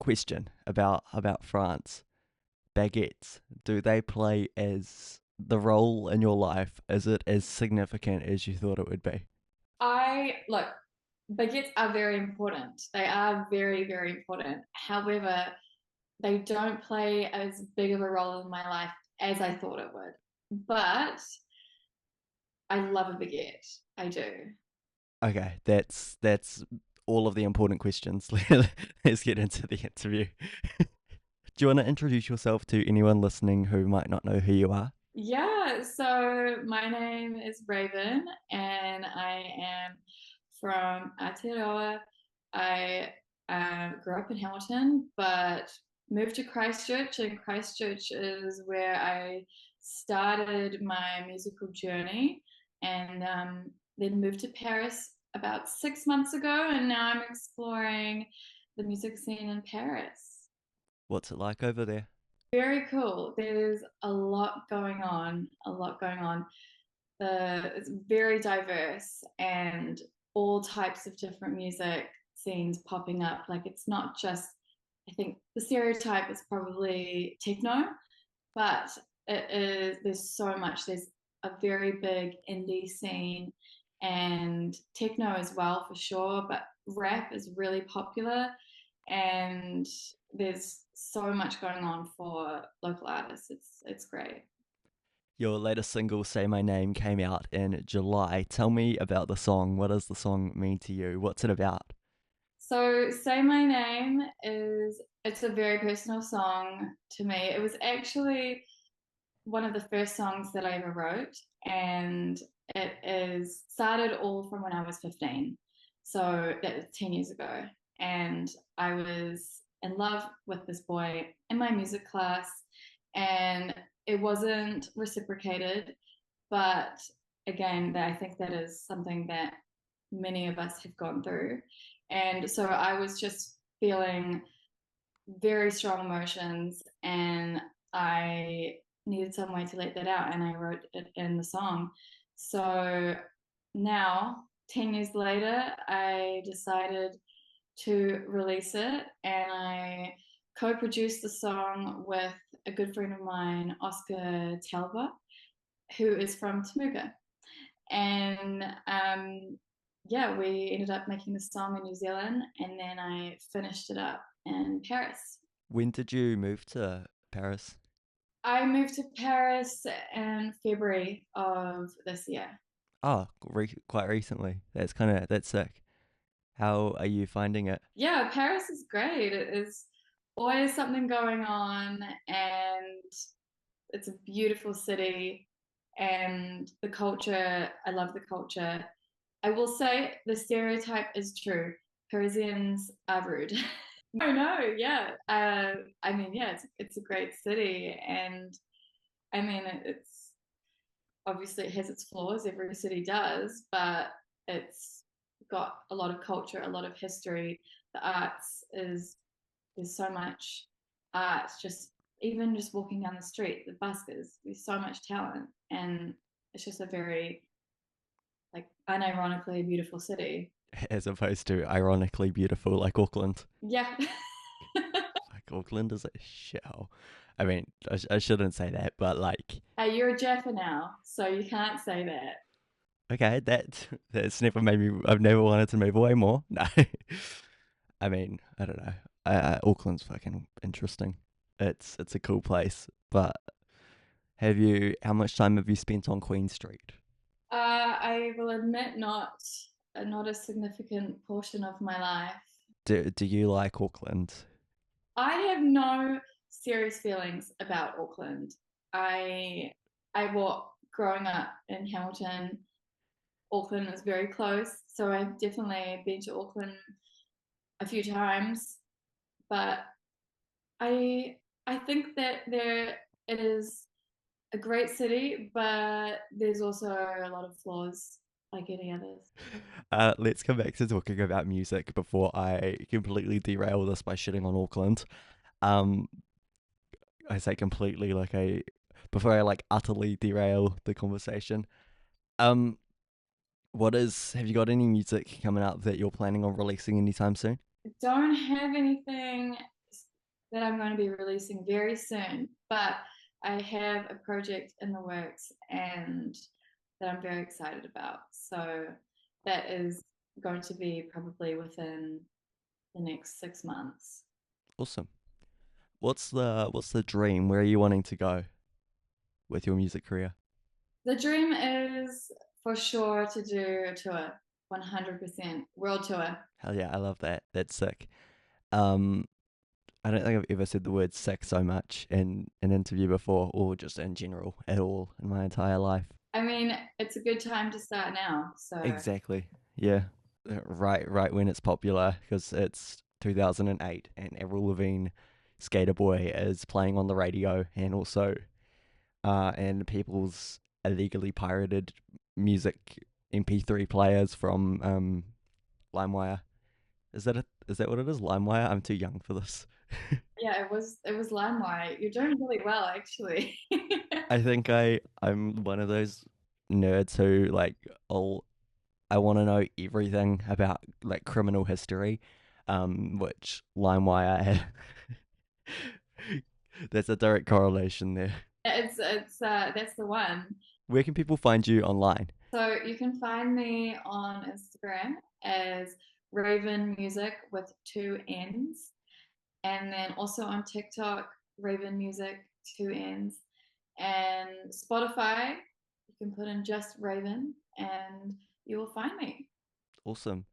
question about France. Baguettes, do they play as the role in your life? Is it as significant as you thought it would be? I look, baguettes are very important. They are very, very important. However, they don't play as big of a role in my life as I thought it would. But I love a baguette. I do. Okay, that's all of the important questions. Let's get into the interview. Do you want to introduce yourself to anyone listening who might not know who you are? Yeah, so my name is Raven and I am from Aotearoa. I grew up in Hamilton, but moved to Christchurch, and Christchurch is where I started my musical journey, and then moved to Paris about 6 months ago, and now I'm exploring the music scene in Paris. What's it like over there? Very cool. There's a lot going on, a lot going on. It's very diverse and all types of different music scenes popping up. Like it's not just, I think the stereotype is probably techno, but there's so much. There's a very big indie scene and techno as well for sure, but rap is really popular and there's so much going on for local artists. It's great. Your latest single, Say My Name, came out in July. Tell me about the song. What does the song mean to you? What's it about? So Say My Name is it's a very personal song to me. It was actually one of the first songs that I ever wrote, and it is started all from when I was 15. So that was 10 years ago. And I was in love with this boy in my music class, and it wasn't reciprocated. But again, I think that is something that many of us have gone through. And so I was just feeling very strong emotions and I needed some way to let that out and I wrote it in the song. So now, 10 years later, I decided to release it and I co produced the song with a good friend of mine, Oscar Talbot, who is from Temuka. And yeah, we ended up making the song in New Zealand, and then I finished it up in Paris. When did you move to Paris? I moved to Paris in February of this year. Oh, quite recently. That's sick. How are you finding it? Yeah, Paris is great. It is always something going on, and it's a beautiful city. And the culture, I love the culture. I will say the stereotype is true. Parisians are rude. No, no, yeah. I mean, yeah, it's a great city, and I mean, it's obviously it has its flaws. Every city does, but it's got a lot of culture, a lot of history. The arts is there's so much art. Just even just walking down the street, the buskers, there's so much talent, and it's just a very like unironically beautiful city. As opposed to ironically beautiful like Auckland. Yeah. Like Auckland is a shithole. I mean, I shouldn't say that, but like, Hey, you're a JAFA now, so you can't say that. okay, that's never made me. I've never wanted to move away more. No, I mean, I don't know. Auckland's fucking interesting. It's a cool place, but have you? How much time have you spent on Queen Street? I will admit, not a significant portion of my life. Do you like Auckland? I have no serious feelings about Auckland. I I walk growing up in Hamilton. Auckland is very close, so I've definitely been to Auckland a few times. But I think that there it is a great city, but there's also a lot of flaws like any others. Let's come back to talking about music before I completely derail this by shitting on Auckland. Um, I say completely like I before I like utterly derail the conversation. Um, what is? Have you got any music coming up that you're planning on releasing anytime soon? Don't have anything that I'm going to be releasing very soon. But I have a project in the works and that I'm very excited about. So that is going to be probably within the next 6 months. Awesome. What's the dream? Where are you wanting to go with your music career? The dream is for sure to do a tour, 100% world tour. Hell yeah, I love that. That's sick. Um, I don't think I've ever said the word sick so much in an interview before, or just in general at all in my entire life. I mean, it's a good time to start now. So Exactly. Yeah. Right when it's popular because it's 2008 and Avril Lavigne Skater Boy is playing on the radio and also and people's illegally pirated music MP3 players from LimeWire. Is that what it is? LimeWire? I'm too young for this. yeah, it was LimeWire. You're doing really well, actually. I think I'm one of those nerds who like all I want to know everything about like criminal history, which LimeWire there's a direct correlation there. It's that's the one. Where can people find you online? So you can find me on Instagram as Raven Music with two N's, and then also on TikTok, Raven Music, two N's, and Spotify. You can put in just Raven, and you will find me. Awesome.